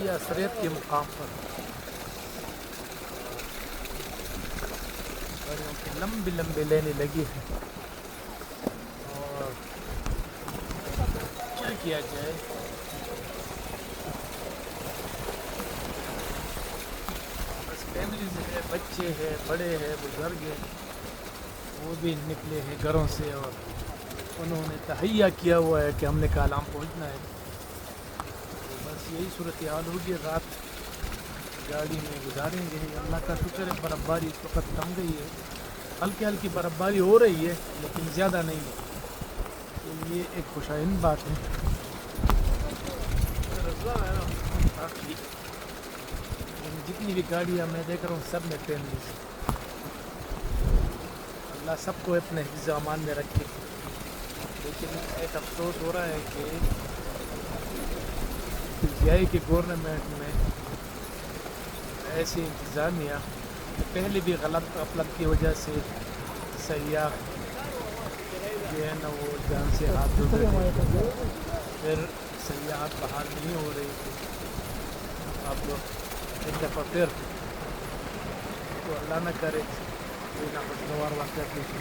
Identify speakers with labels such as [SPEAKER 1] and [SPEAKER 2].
[SPEAKER 1] یہ اثریت کے مقام پر گاڑیوں کی لمبی لمبی لینیں لگی ہیں، اور کیا کیا جائے، بس فیملیز ہے، بچے ہیں، بڑے ہیں، بزرگ ہیں، وہ بھی نکلے ہیں گھروں سے، اور انہوں نے تہیہ کیا ہوا ہے کہ ہم نے کالام پہنچنا ہے۔ تو بس یہی صورتحال ہوگی، رات گاڑی میں گزاریں گے۔ اللہ کا شکر ہے برفباری اس وقت تھم گئی ہے، ہلکی ہلکی برفباری ہو رہی ہے لیکن زیادہ نہیں ہے، تو یہ ایک خوشائن بات ہے۔ باقی جتنی بھی گاڑیاں میں دیکھ رہا ہوں سب میں فیملیز، اللہ سب کو اپنے حفظ و امان میں رکھے۔ لیکن ایک افسوس ہو رہا ہے کہ پی آئی کے گورنمنٹ میں ایسی انتظامیہ کہ پہلے بھی غفلت کی وجہ سے سیاح جو ہے نا وہ جان سے ہاتھ دھو بیٹھے، پھر سیاحت بحال نہیں ہو رہی تھی، اب ایک دفعہ پھر تو اللہ نہ کرے کوئی ناخوشگوار واقعہ پیش